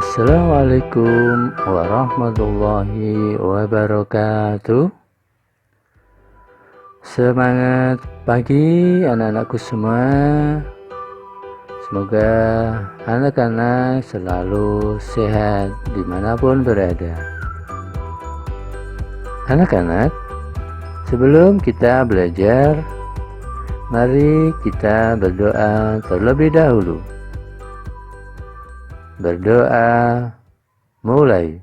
Assalamualaikum warahmatullahi wabarakatuh. Semangat pagi anak-anakku semua. Semoga anak-anak selalu sehat dimanapun berada. Anak-anak, sebelum kita belajar, mari kita berdoa terlebih dahulu. Berdoa mulai.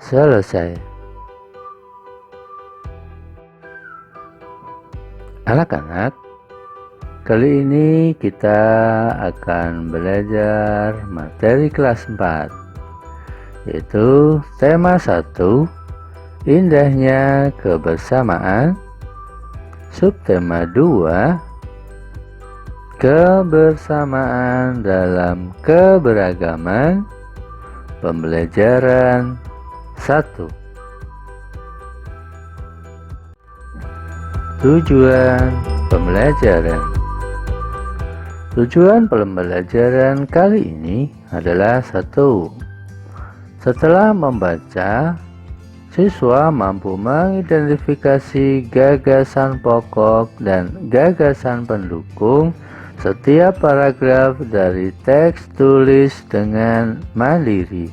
Selesai. Anak-anak, kali ini kita akan belajar materi kelas 4, yaitu tema 1, indahnya kebersamaan. Subtema 2, kebersamaan dalam keberagaman. Pembelajaran 1. Tujuan pembelajaran. Tujuan pembelajaran kali ini adalah 1. Setelah membaca, siswa mampu mengidentifikasi gagasan pokok dan gagasan pendukung setiap paragraf dari teks tulis dengan mandiri.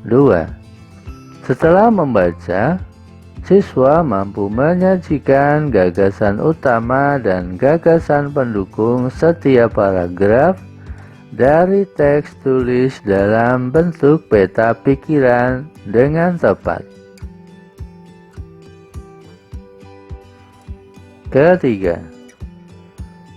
2. Setelah membaca, siswa mampu menyajikan gagasan utama dan gagasan pendukung setiap paragraf dari teks tulis dalam bentuk peta pikiran dengan tepat. Ketiga,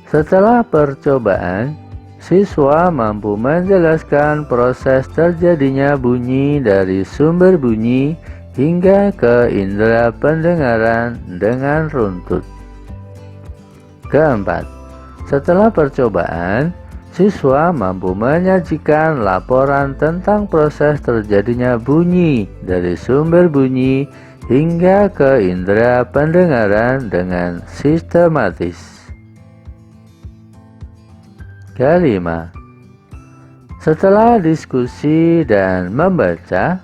setelah percobaan, siswa mampu menjelaskan proses terjadinya bunyi dari sumber bunyi hingga ke indera pendengaran dengan runtut. Keempat, setelah percobaan, siswa mampu menyajikan laporan tentang proses terjadinya bunyi dari sumber bunyi hingga ke indera pendengaran dengan sistematis. Kelima, setelah diskusi dan membaca,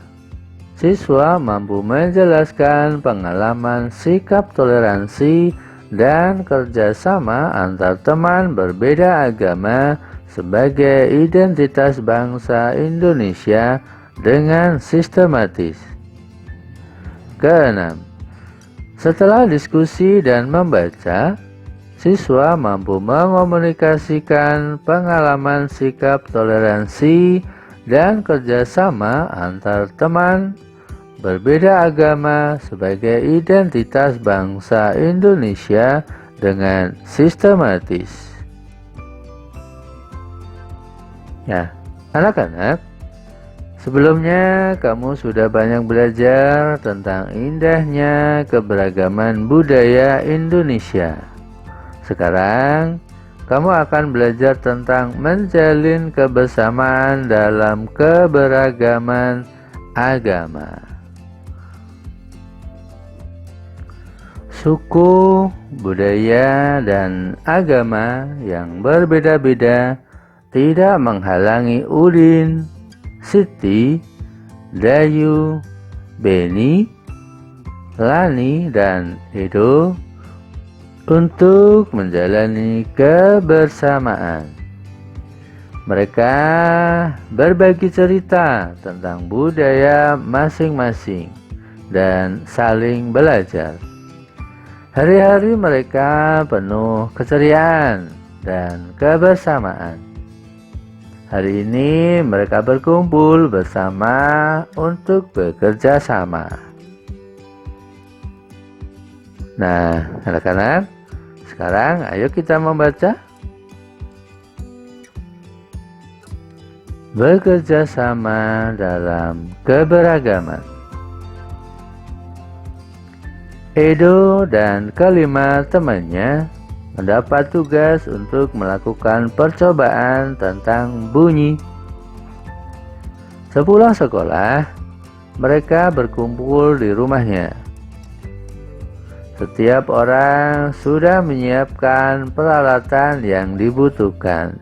siswa mampu menjelaskan pengalaman sikap toleransi dan kerjasama antar teman berbeda agama sebagai identitas bangsa Indonesia dengan sistematis. Keenam, setelah diskusi dan membaca, siswa mampu mengomunikasikan pengalaman sikap toleransi dan kerjasama antar teman berbeda agama sebagai identitas bangsa Indonesia dengan sistematis. Nah, anak-anak, sebelumnya kamu sudah banyak belajar tentang indahnya keberagaman budaya Indonesia. Sekarang, kamu akan belajar tentang menjalin kebersamaan dalam keberagaman agama. Suku, budaya, dan agama yang berbeda-beda tidak menghalangi Udin, Siti, Dayu, Beni, Lani, dan Edo untuk menjalani kebersamaan. Mereka berbagi cerita tentang budaya masing-masing dan saling belajar. Hari-hari mereka penuh keceriaan dan kebersamaan. Hari ini mereka berkumpul bersama untuk bekerja sama. Nah, anak-anak, sekarang ayo kita membaca. Bekerja sama dalam keberagaman. Edo dan kelima temannya mendapat tugas untuk melakukan percobaan tentang bunyi. Sepulang sekolah, mereka berkumpul di rumahnya. Setiap orang sudah menyiapkan peralatan yang dibutuhkan.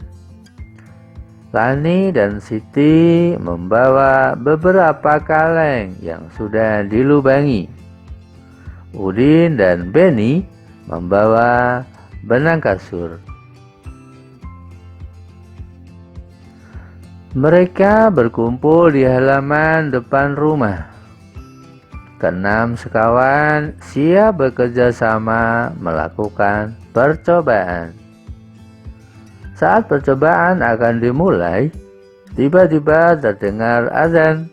Lani dan Siti membawa beberapa kaleng yang sudah dilubangi. Udin dan Beni membawa benang kasur. Mereka berkumpul di halaman depan rumah. Keenam sekawan siap bekerja sama melakukan percobaan. Saat percobaan akan dimulai, tiba-tiba terdengar azan.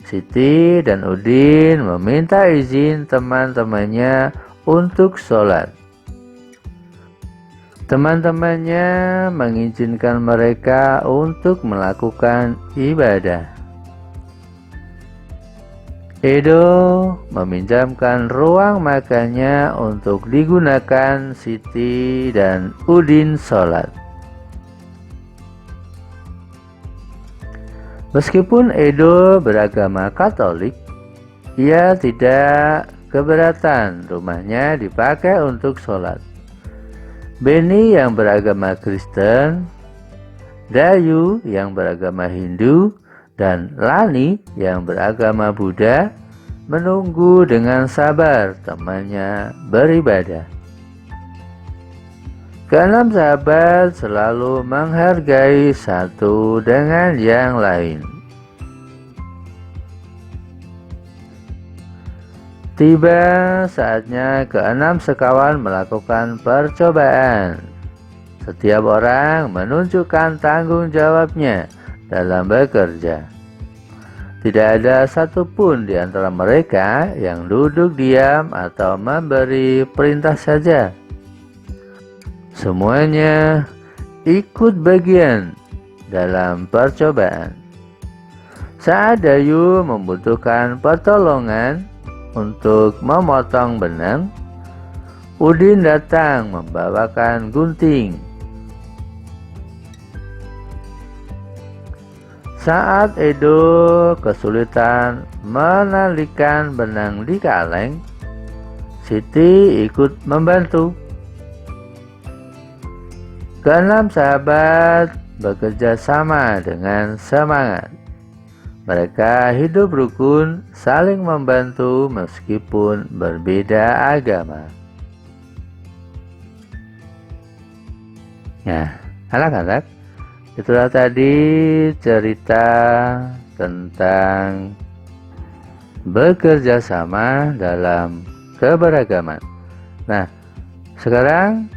Siti dan Udin meminta izin teman-temannya untuk sholat. Teman-temannya mengizinkan mereka untuk melakukan ibadah. Edo meminjamkan ruang makannya untuk digunakan Siti dan Udin sholat. Meskipun Edo beragama Katolik, ia tidak keberatan rumahnya dipakai untuk sholat. Beni yang beragama Kristen, Dayu yang beragama Hindu, dan Lani yang beragama Buddha menunggu dengan sabar temannya beribadah. Keenam sahabat selalu menghargai satu dengan yang lain. Tiba saatnya keenam sekawan melakukan percobaan. Setiap orang menunjukkan tanggung jawabnya dalam bekerja. Tidak ada satupun di antara mereka yang duduk diam atau memberi perintah saja. Semuanya ikut bagian dalam percobaan. Saat Dayu membutuhkan pertolongan untuk memotong benang, Udin datang membawakan gunting. Saat Edo kesulitan menalikan benang di kaleng, Siti ikut membantu. Keenam sahabat bekerja sama dengan semangat. Mereka hidup rukun, saling membantu meskipun berbeda agama. Nah, anak-anak, itulah tadi cerita tentang bekerja sama dalam keberagaman. Nah, sekarang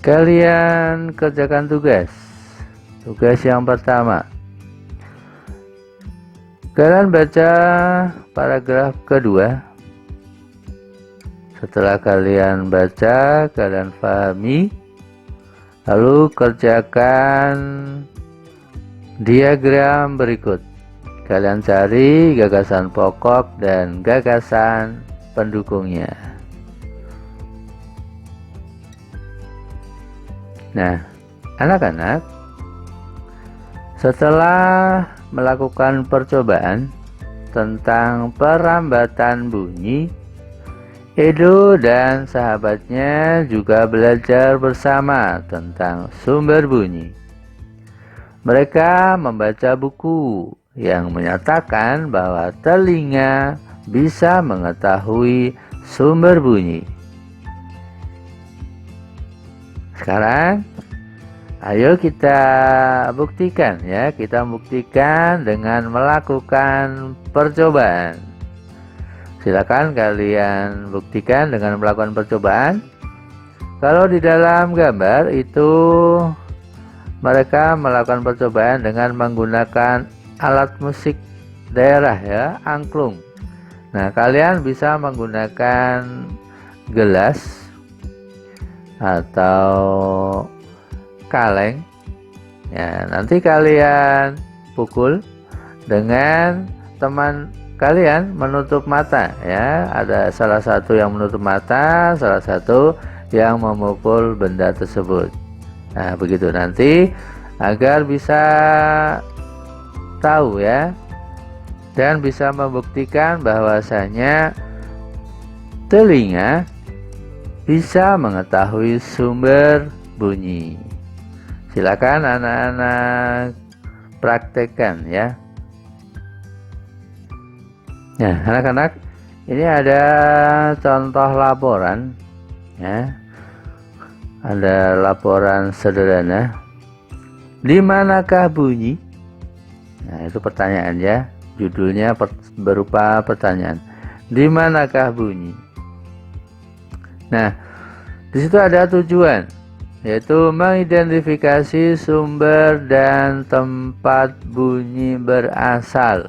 kalian kerjakan tugas. Tugas yang pertama. Kalian baca paragraf kedua. Setelah kalian baca, kalian pahami. Lalu kerjakan diagram berikut. Kalian cari gagasan pokok dan gagasan pendukungnya. Nah, anak-anak, setelah melakukan percobaan tentang perambatan bunyi, Edo dan sahabatnya juga belajar bersama tentang sumber bunyi. Mereka membaca buku yang menyatakan bahwa telinga bisa mengetahui sumber bunyi. Sekarang, ayo kita buktikan ya. Kita buktikan dengan melakukan percobaan. Silakan kalian buktikan dengan melakukan percobaan. Kalau di dalam gambar itu mereka melakukan percobaan dengan menggunakan alat musik daerah ya, angklung. Nah, kalian bisa menggunakan gelas atau kaleng. Ya, nanti kalian pukul dengan teman kalian menutup mata ya. Ada salah satu yang menutup mata, salah satu yang memukul benda tersebut. Nah, begitu nanti agar bisa tahu ya, dan bisa membuktikan bahwasanya Telinga bisa mengetahui sumber bunyi. Silakan anak-anak praktekkan ya. Nah, anak-anak, ini ada contoh laporan ya. Ada laporan sederhana. Di manakah bunyi? Nah, itu pertanyaan ya. Judulnya berupa pertanyaan. Di manakah bunyi? Nah, di situ ada tujuan, yaitu mengidentifikasi sumber dan tempat bunyi berasal.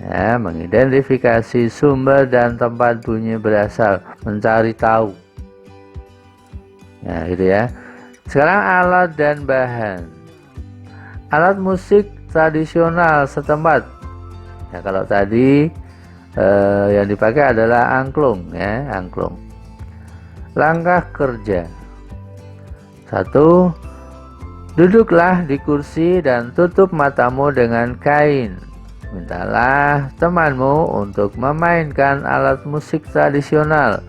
Ya, mengidentifikasi sumber dan tempat bunyi berasal, mencari tahu. Nah, gitu ya. Sekarang alat dan bahan. Alat musik tradisional setempat. Ya, kalau tadi yang dipakai adalah angklung ya, angklung. Langkah kerja. 1. Duduklah di kursi dan tutup matamu dengan kain. Mintalah temanmu untuk memainkan alat musik tradisional.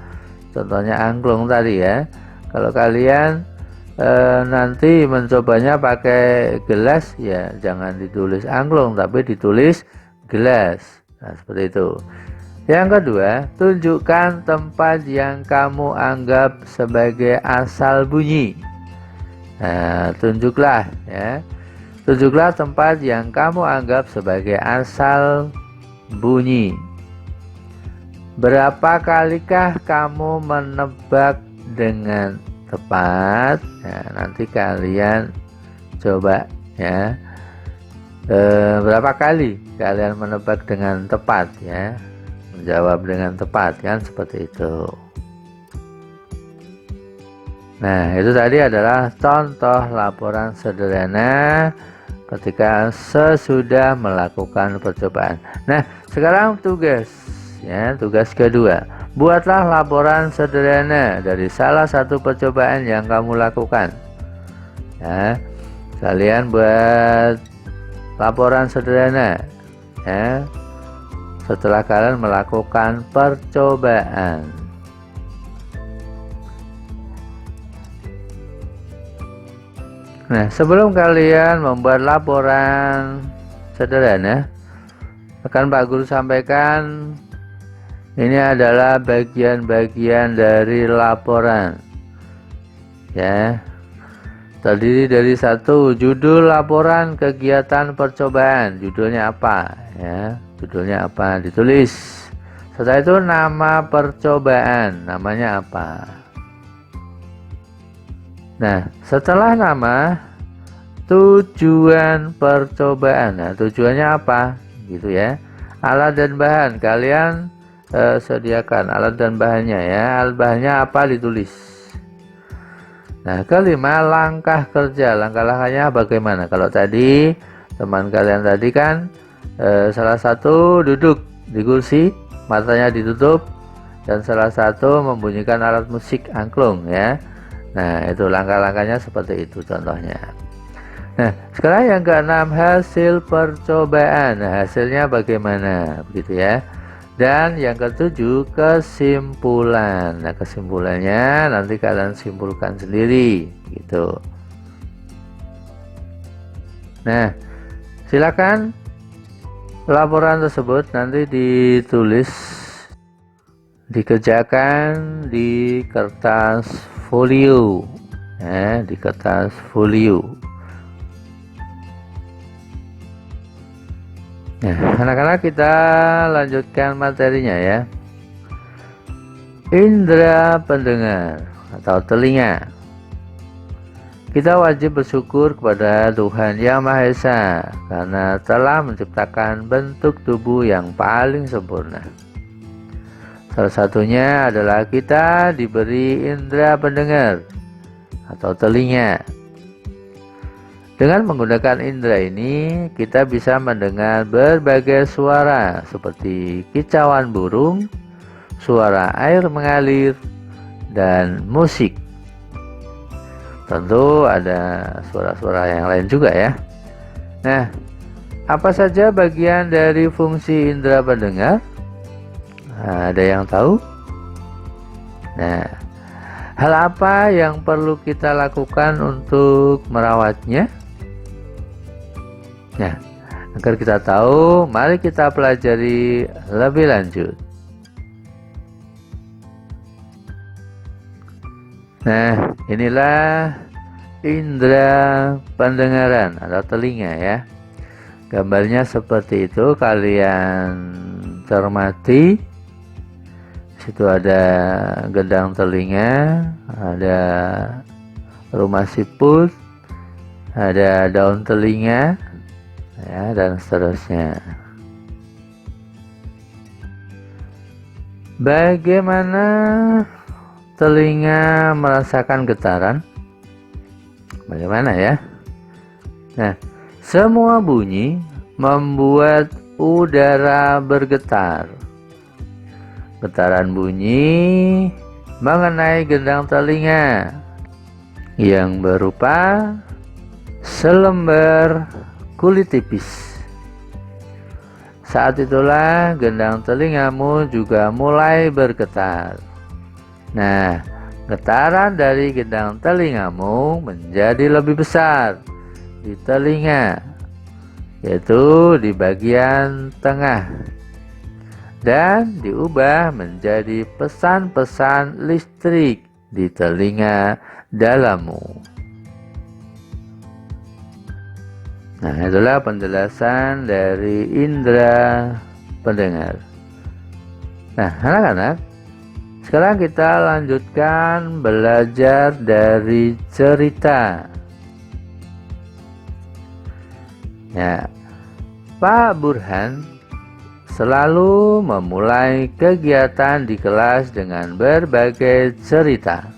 Contohnya angklung tadi ya. Kalau kalian nanti mencobanya pakai gelas, ya jangan ditulis angklung tapi ditulis gelas. Nah, seperti itu. Yang kedua, tunjukkan tempat yang kamu anggap sebagai asal bunyi. Nah, tunjuklah ya. Tunjuklah tempat yang kamu anggap sebagai asal bunyi. Berapa kalikah kamu menebak dengan tepat? Nah, nanti kalian coba ya. Berapa kali kalian menebak dengan tepat ya? Menjawab dengan tepat kan, seperti itu. Nah, itu tadi adalah contoh laporan sederhana ketika sesudah melakukan percobaan. Nah, sekarang tugas ya, tugas kedua. Buatlah laporan sederhana dari salah satu percobaan yang kamu lakukan. Ya, kalian buat laporan sederhana ya, setelah kalian melakukan percobaan. Nah, sebelum kalian membuat laporan sederhana, akan Pak Guru sampaikan ini adalah bagian-bagian dari laporan ya. Terdiri dari 1, judul laporan kegiatan percobaan. Judulnya apa ya? Judulnya apa? Ditulis. Setelah itu nama percobaan, namanya apa? Nah, setelah nama, tujuan percobaan. Nah, tujuannya apa? Gitu ya. Alat dan bahan, kalian sediakan alat dan bahannya ya. Alat bahannya apa? Ditulis. Nah, kelima, langkah kerja. Langkah-langkahnya bagaimana? Kalau tadi teman kalian tadi kan salah satu duduk di kursi, matanya ditutup, dan salah satu membunyikan alat musik angklung ya. Nah, itu langkah-langkahnya seperti itu contohnya. Nah, sekarang yang keenam, hasil percobaan. Nah, hasilnya bagaimana? Begitu ya. Dan yang ketujuh, kesimpulan. Nah, kesimpulannya nanti kalian simpulkan sendiri gitu. Nah, silakan laporan tersebut nanti ditulis, dikerjakan di kertas folio ya, di kertas folio. Nah, anak-anak, kita lanjutkan materinya ya. Indra pendengar atau telinga. Kita wajib bersyukur kepada Tuhan Yang Maha Esa karena telah menciptakan bentuk tubuh yang paling sempurna. Salah satunya adalah kita diberi indera pendengar atau telinga. Dengan menggunakan indera ini, kita bisa mendengar berbagai suara seperti kicauan burung, suara air mengalir, dan musik. Tentu ada suara-suara yang lain juga ya. Nah, apa saja bagian dari fungsi indera pendengar? Nah, ada yang tahu? Nah, hal apa yang perlu kita lakukan untuk merawatnya? Nah, agar kita tahu, mari kita pelajari lebih lanjut. Nah, inilah indera pendengaran atau telinga ya. Gambarnya seperti itu, kalian cermati. Situ ada gendang telinga, ada rumah siput, ada daun telinga, ya, dan seterusnya. Bagaimana telinga merasakan getaran? Bagaimana ya? Nah, semua bunyi membuat udara bergetar. Getaran bunyi mengenai gendang telinga yang berupa selembar kulit tipis. Saat itulah gendang telingamu juga mulai bergetar. Nah, getaran dari gendang telingamu menjadi lebih besar di telinga, yaitu di bagian tengah, dan diubah menjadi pesan-pesan listrik di telinga dalammu. Nah, itulah penjelasan dari indera pendengar. Nah, anak-anak, sekarang kita lanjutkan belajar dari cerita. Ya, Pak Burhan selalu memulai kegiatan di kelas dengan berbagai cerita.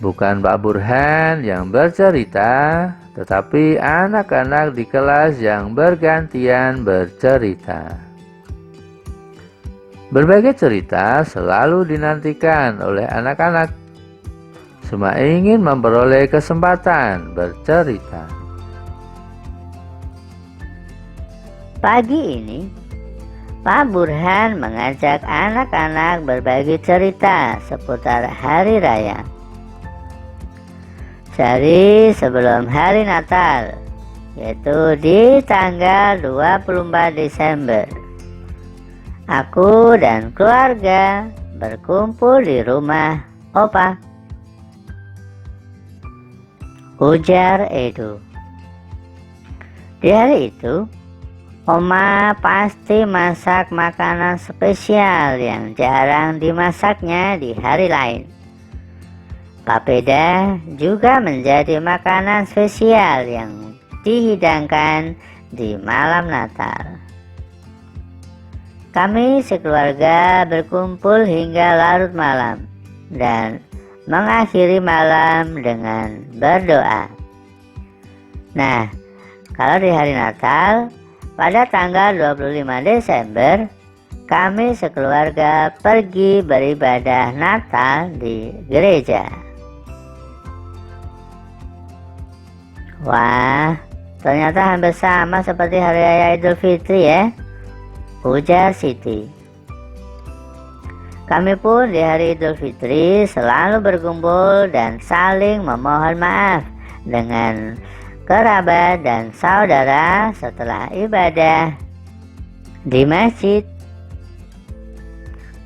Bukan Pak Burhan yang bercerita, tetapi anak-anak di kelas yang bergantian bercerita. Berbagai cerita selalu dinantikan oleh anak-anak. Semua ingin memperoleh kesempatan bercerita. Pagi ini, Pak Burhan mengajak anak-anak berbagi cerita seputar hari raya. Sehari sebelum hari Natal, yaitu di tanggal 24 Desember, aku dan keluarga berkumpul di rumah Opa, ujar Edo. Di hari itu, Oma pasti masak makanan spesial yang jarang dimasaknya di hari lain. Papeda juga menjadi makanan spesial yang dihidangkan di malam Natal. Kami sekeluarga berkumpul hingga larut malam dan mengakhiri malam dengan berdoa. Nah, kalau di hari Natal, pada tanggal 25 Desember, kami sekeluarga pergi beribadah Natal di gereja. Wah, ternyata hampir sama seperti Hari Raya Idul Fitri ya, ujar Siti. Kami pun di hari Idul Fitri selalu berkumpul dan saling memohon maaf dengan kerabat dan saudara setelah ibadah di masjid.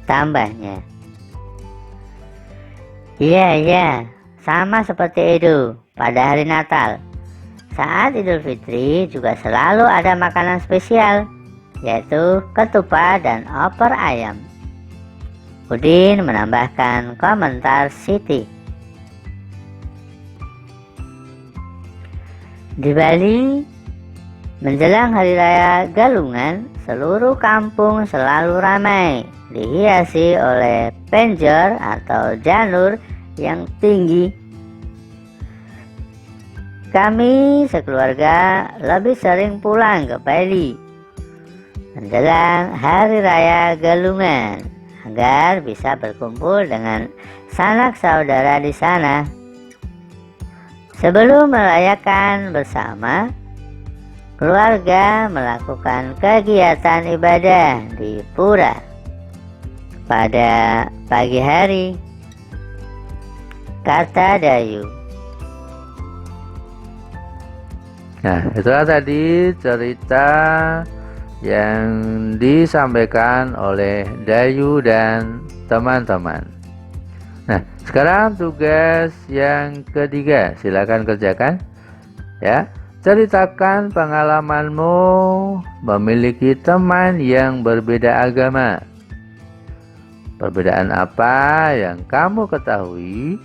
Tambahnya, iya, sama seperti itu pada hari Natal. Saat Idul Fitri juga selalu ada makanan spesial, yaitu ketupat dan opor ayam. Udin menambahkan komentar Siti. Di Bali, menjelang Hari Raya Galungan, seluruh kampung selalu ramai, dihiasi oleh penjor atau janur yang tinggi. Kami sekeluarga lebih sering pulang ke Bali menjelang Hari Raya Galungan agar bisa berkumpul dengan sanak saudara di sana. Sebelum merayakan bersama, keluarga melakukan kegiatan ibadah di pura. pada pagi hari. Kata Dayu. Nah, itulah tadi cerita yang disampaikan oleh Dayu dan teman-teman. Nah, sekarang tugas yang ketiga, silakan kerjakan. Ya, ceritakan pengalamanmu memiliki teman yang berbeda agama. Perbedaan apa yang kamu ketahui?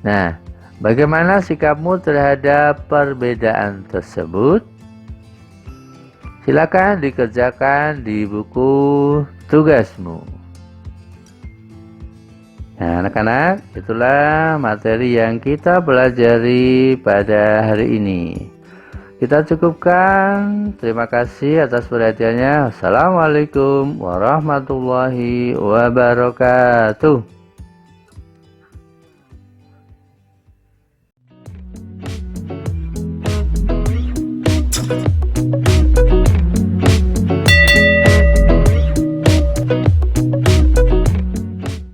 Nah, bagaimana sikapmu terhadap perbedaan tersebut? Silakan dikerjakan di buku tugasmu. Nah, anak-anak, itulah materi yang kita pelajari pada hari ini. Kita cukupkan. Terima kasih atas perhatiannya. Assalamualaikum warahmatullahi wabarakatuh.